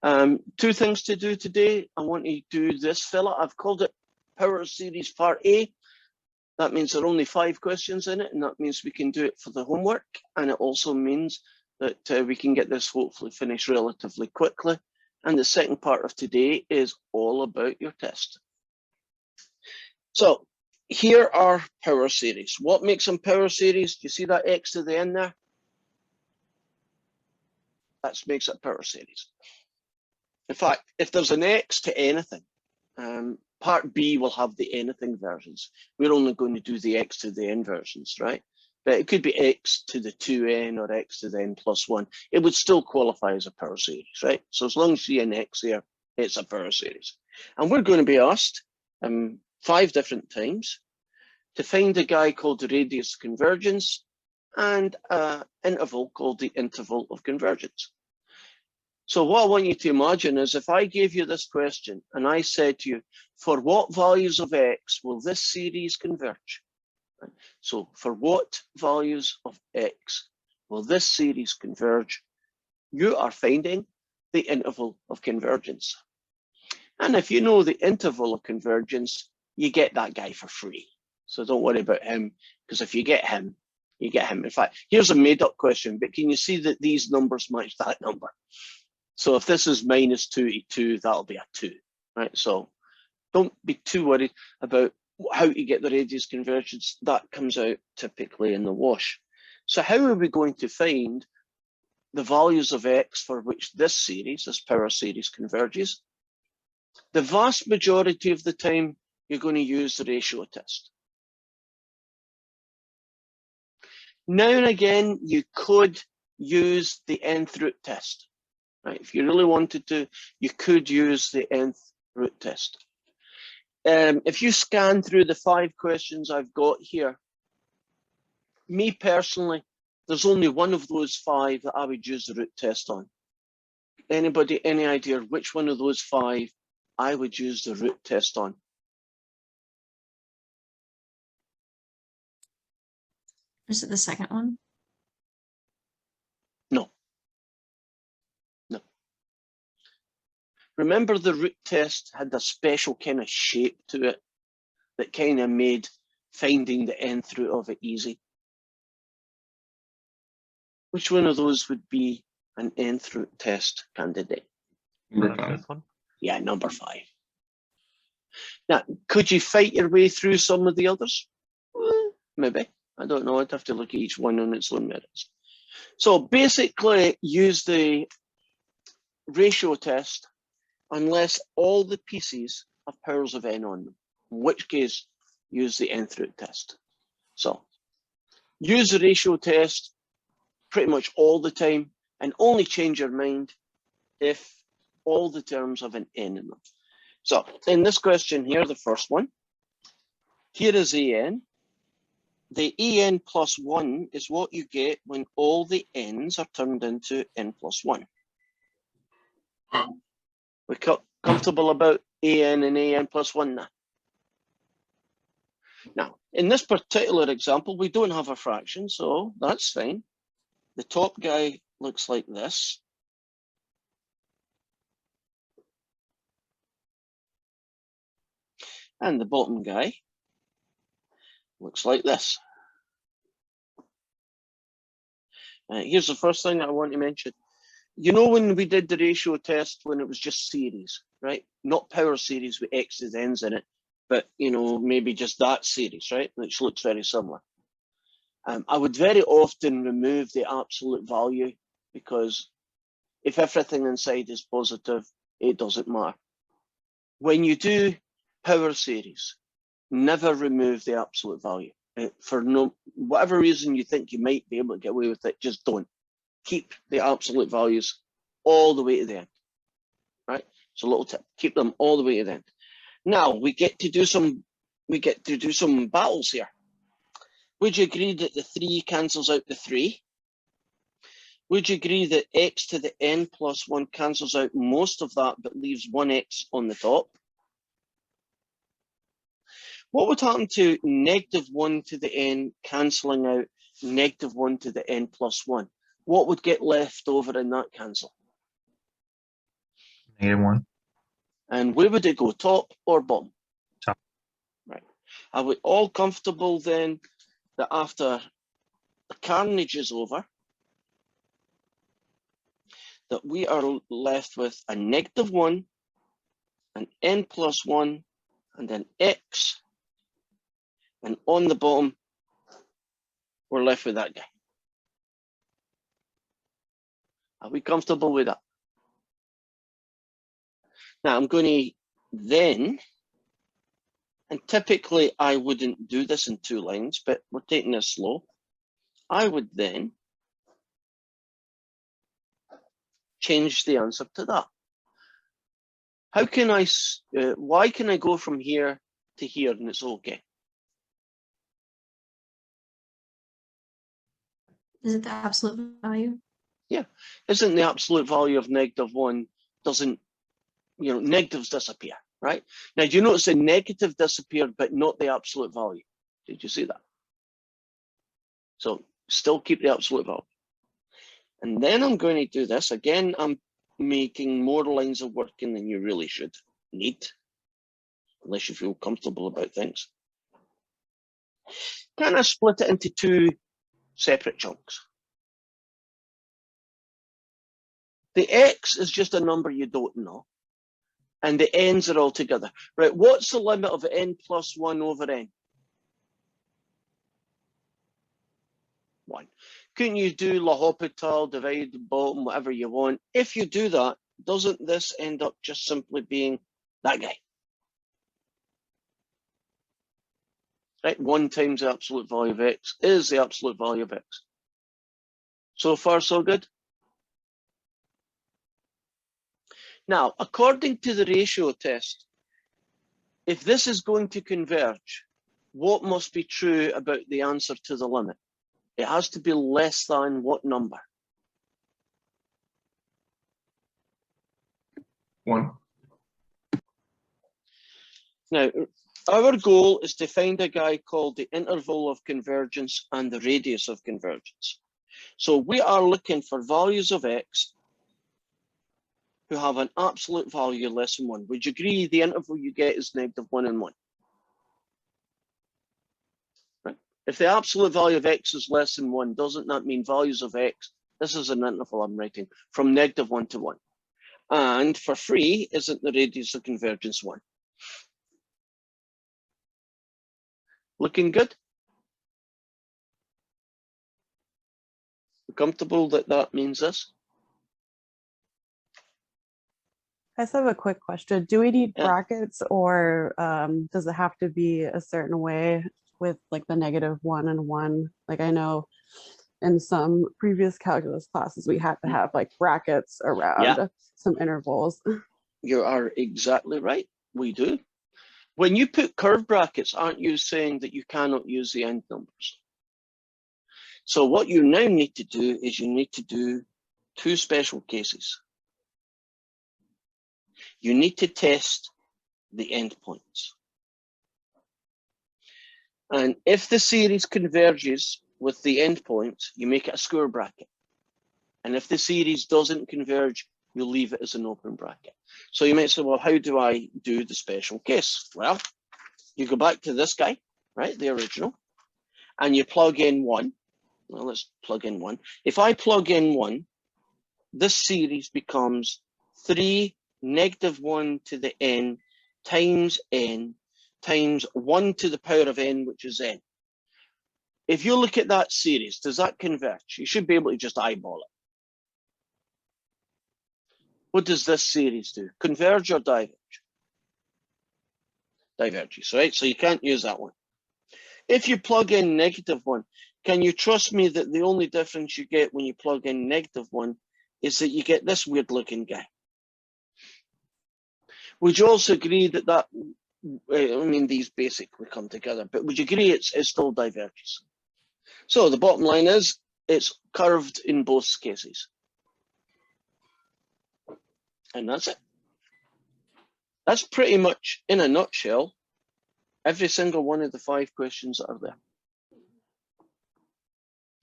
Two things to do today. I want to do this fella. I've called it Power Series Part A. That means there are only 5 questions in it, and that means we can do it for the homework. And it also means that we can get this hopefully finished relatively quickly. And the second part of today is all about your test. So here are power series. What makes them power series? Do you see that X to the end there? That makes it power series. In fact, if there's an X to anything, part B will have the anything versions. We're only going to do the X to the N versions, right? But it could be X to the 2N or X to the N plus 1. It would still qualify as a power series, right? So as long as you see an X there, it's a power series. And we're going to be asked 5 different times to find a guy called the radius of convergence and an interval called the interval of convergence. So what I want you to imagine is if I gave you this question and I said to you, for what values of X will this series converge? So for what values of X will this series converge? You are finding the interval of convergence. And if you know the interval of convergence, you get that guy for free. So don't worry about him, because if you get him, you get him. In fact, here's a made up question, but can you see that these numbers match that number? So if this is minus 2 to 2, that'll be a 2, right? So don't be too worried about how to get the radius convergence. That comes out typically in the wash. So how are we going to find the values of X for which this series, this power series, converges? The vast majority of the time, you're going to use the ratio test. Now and again, you could use the nth root test. Right? If you really wanted to, you could use the nth root test. If you scan through the 5 questions I've got here, me personally, there's only one of those 5 that I would use the root test on. Anybody, any idea which one of those 5 I would use the root test on? Is it the second one? No. No. Remember, the root test had a special kind of shape to it that kind of made finding the nth root of it easy. Which one of those would be an nth root test candidate? Number 5. Yeah, number 5. Now, could you fight your way through some of the others? Maybe. I don't know. I'd have to look at each one on its own merits. So basically, use the ratio test unless all the pieces have powers of n on them, in which case, use the nth root test. So use the ratio test pretty much all the time and only change your mind if all the terms have an n in them. So in this question here, the first one, here is en. The en plus 1 is what you get when all the n's are turned into n plus 1. We're comfortable about an and an plus 1 now? Now, in this particular example, we don't have a fraction, so that's fine. The top guy looks like this. And the bottom guy looks like this. Here's the first thing I want to mention. You know when we did the ratio test when it was just series, right? Not power series with x's n's in it, but you know, maybe just that series, right? Which looks very similar. I would very often remove the absolute value because if everything inside is positive, it doesn't matter. When you do power series, never remove the absolute value. For whatever reason you think you might be able to get away with it, just don't. Keep the absolute values all the way to the end, right? So a little tip, keep them all the way to the end. Now we get to do some battles here. Would you agree that the 3 cancels out the 3? Would you agree that x to the n plus 1 cancels out most of that but leaves 1x on the top? What would happen to -1 to the n cancelling out -1 to the n plus 1? What would get left over in that cancel? -1. And where would it go, top or bottom? Top. Right. Are we all comfortable then that after the carnage is over, that we are left with a -1, an n+1, and an x, and on the bottom, we're left with that guy. Are we comfortable with that? Now I'm going to then, and typically I wouldn't do this in 2 lines, but we're taking this slow. I would then change the answer to that. How can I, why can I go from here to here and it's okay? Is it the absolute value? Yeah, isn't the absolute value of -1 doesn't, you know, negatives disappear, right? Now, do you notice the negative disappeared, but not the absolute value? Did you see that? So still keep the absolute value. And then I'm going to do this. Again, I'm making more lines of working than you really should need, unless you feel comfortable about things. Kind of split it into 2 separate chunks. The x is just a number you don't know, and the n's are all together. Right, what's the limit of n+1 over n? 1. Couldn't you do L'Hopital, divide the bottom, whatever you want? If you do that, doesn't this end up just simply being that guy? Right, 1 times the absolute value of x is the absolute value of x. So far, so good? Now, according to the ratio test, if this is going to converge, what must be true about the answer to the limit? It has to be less than what number? 1. Now, our goal is to find a guy called the interval of convergence and the radius of convergence. So we are looking for values of x who have an absolute value less than 1. Would you agree the interval you get is -1 and 1? Right. If the absolute value of x is less than 1, doesn't that mean values of x, this is an interval I'm writing, from -1 to 1. And for free, isn't the radius of convergence 1? Looking good? Comfortable that that means this? I just have a quick question. Do we need Yeah. brackets, or does it have to be a certain way with like the -1 and 1? Like I know in some previous calculus classes, we had to have like brackets around some intervals. You are exactly right. We do. When you put curve brackets, aren't you saying that you cannot use the end numbers? So what you now need to do is you need to do 2 special cases. You need to test the endpoints. And if the series converges with the endpoints, you make it a square bracket. And if the series doesn't converge, you leave it as an open bracket. So you might say, well, how do I do the special case? Well, you go back to this guy, right, the original, and you plug in 1. Well, let's plug in 1. If I plug in 1, this series becomes 3 -1 to the n times 1 to the power of n, which is n. If you look at that series, does that converge? You should be able to just eyeball it. What does this series do? Converge or diverge? Diverges, right? So you can't use that one. If you plug in -1, can you trust me that the only difference you get when you plug in -1 is that you get this weird looking guy? Would you also agree that I mean, these basically come together, but would you agree it still diverges? So the bottom line is it's curved in both cases. And that's it. That's pretty much, in a nutshell, every single one of the 5 questions that are there.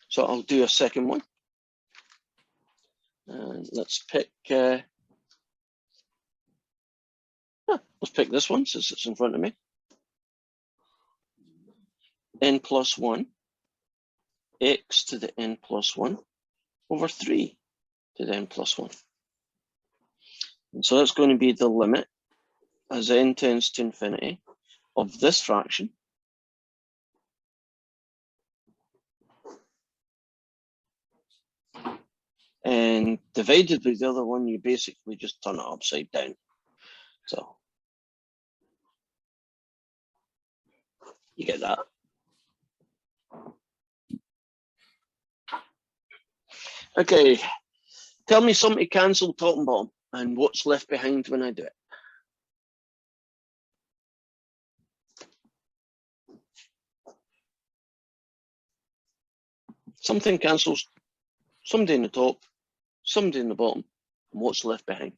So I'll do a second one. And let's pick pick this one since it's in front of me. N plus 1, x to the n plus 1 over 3 to the n plus 1. And so that's going to be the limit as n tends to infinity of this fraction and divided by the other one, you basically just turn it upside down. So you get that. Okay, tell me something to cancel top and bottom and what's left behind when I do it. Something cancels, somebody in the top, somebody in the bottom, and what's left behind.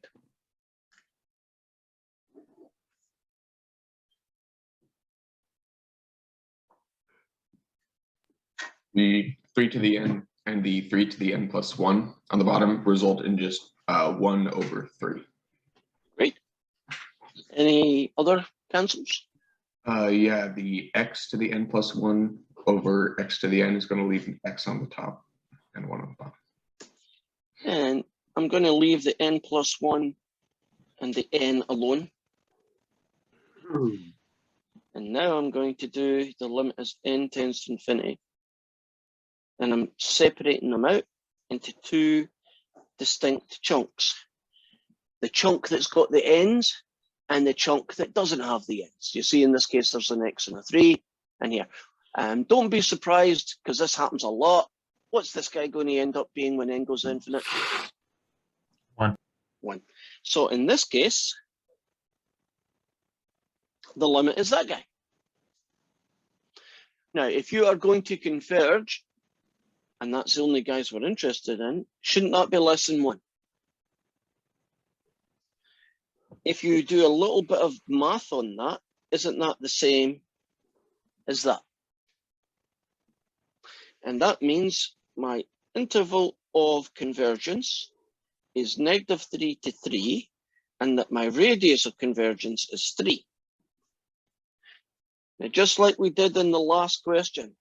The 3 to the n and the 3 to the n plus 1 on the bottom result in just 1 over 3. Great. Any other cancels? Yeah, the x to the n plus 1 over x to the n is going to leave an x on the top and 1 on the bottom. And I'm going to leave the n plus 1 and the n alone. And now I'm going to do the limit as n tends to infinity. And I'm separating them out into two distinct chunks. The chunk that's got the n's and the chunk that doesn't have the n's. You see in this case, there's an x and a 3 and here. Don't be surprised because this happens a lot. What's this guy going to end up being when n goes infinite? 1. 1. So in this case, the limit is that guy. Now, if you are going to converge, and that's the only guys we're interested in, shouldn't that be less than 1? If you do a little bit of math on that, isn't that the same as that? And that means my interval of convergence is -3 to 3, and that my radius of convergence is 3. Now, just like we did in the last question,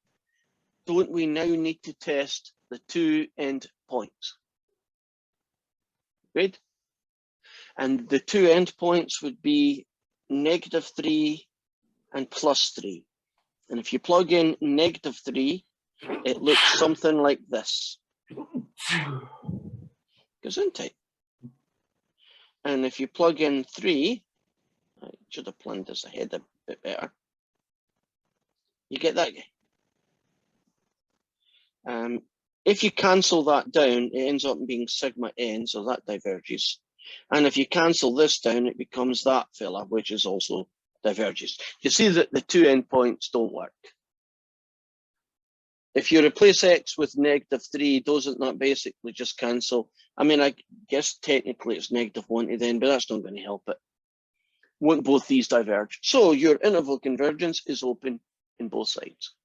don't we now need to test the two end points? Good. And the two end points would be -3 and +3. And if you plug in -3, it looks something like this. Gesundheit. And if you plug in 3, I should have planned this ahead a bit better. You get that guy. If you cancel that down, it ends up being sigma n, so that diverges. And if you cancel this down, it becomes that fella, which is also diverges. You see that the two endpoints don't work. If you replace x with -3, doesn't that basically just cancel? I mean, I guess technically it's -1 to then, but that's not going to help it. Won't both these diverge? So your interval convergence is open in both sides.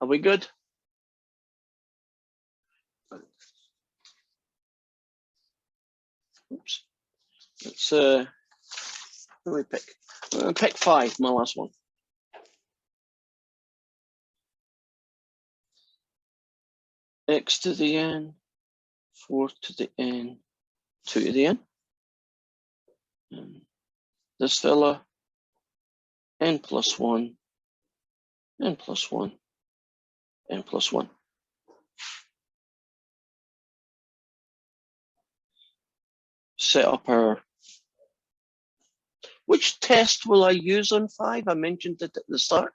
Are we good? Oops. Let's let me pick. I'm gonna pick 5, my last one. X to the n, 4 to the n, 2 to the n. And this fella, n plus 1, n plus 1, n plus 1. Set up our, which test will I use on 5? I mentioned it at the start.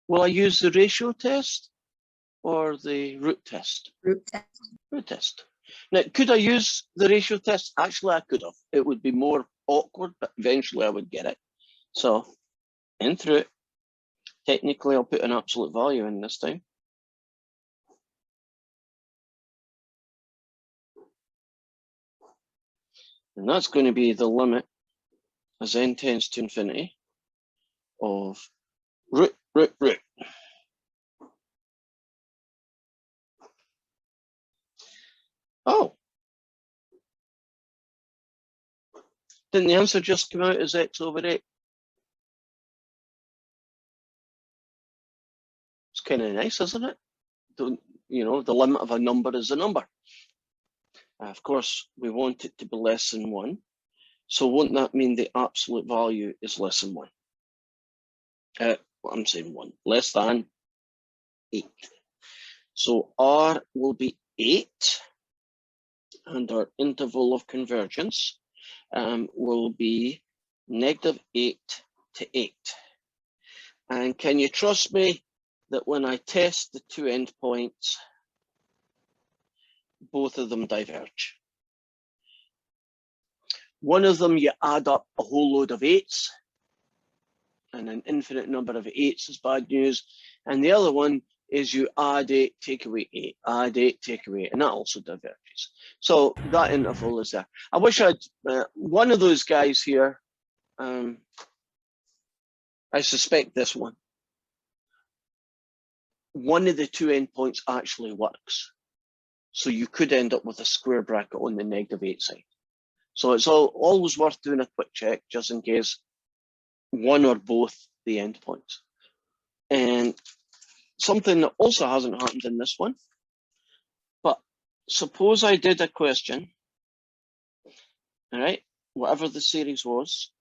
Will I use the ratio test or the root test? Root test. Root test. Now, could I use the ratio test? Actually, I could have. It would be more awkward, but eventually I would get it. So, in through it. Technically, I'll put an absolute value in this time. And that's going to be the limit as n tends to infinity of root. Oh. Didn't the answer just come out as x over 8? It's kind of nice, isn't it? You know, the limit of a number is a number. Of course, we want it to be less than 1. So won't that mean the absolute value is less than 1? I'm saying 1, less than 8. So R will be 8, and our interval of convergence will be -8 to 8. And can you trust me that when I test the two endpoints, both of them diverge? One of them, you add up a whole load of 8s, and an infinite number of 8s is bad news. And the other one is you add 8, take away 8, add 8, take away 8, and that also diverges. So that interval is there. I wish I'd, one of those guys here, I suspect this one. One of the two endpoints actually works. So you could end up with a square bracket on the -8 side. So it's always worth doing a quick check just in case one or both the endpoints. And something that also hasn't happened in this one, but suppose I did a question, all right, whatever the series was,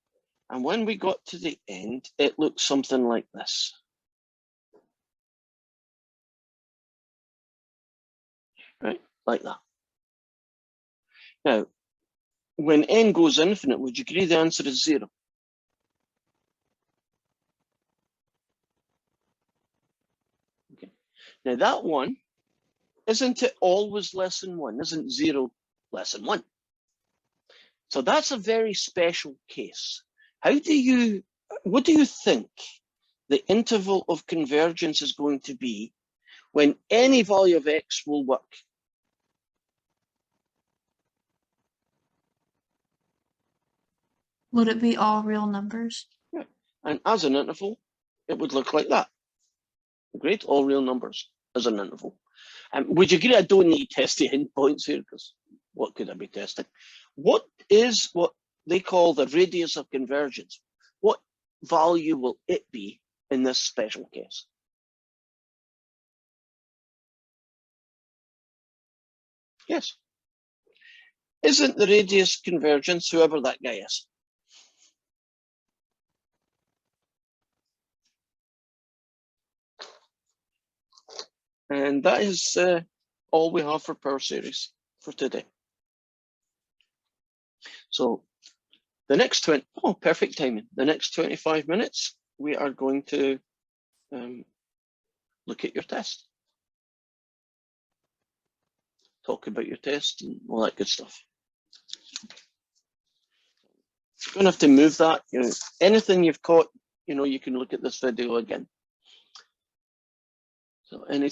and when we got to the end, it looked something like this. Right, like that. Now, when n goes infinite, would you agree the answer is 0? Okay. Now that one, isn't it always less than 1? Isn't 0 less than 1? So that's a very special case. What do you think the interval of convergence is going to be when any value of x will work? Would it be all real numbers? Yeah. And as an interval, it would look like that. Great, all real numbers as an interval. Would you agree I don't need to test the endpoints here, because what could I be testing? What is what they call the radius of convergence? What value will it be in this special case? Yes. Isn't the radius convergence whoever that guy is? And that is all we have for power series for today. So the next perfect timing. The next 25 minutes, we are going to look at your test. Talk about your test and all that good stuff. You're going to have to move that. You know, anything you've caught, you know, you can look at this video again. So any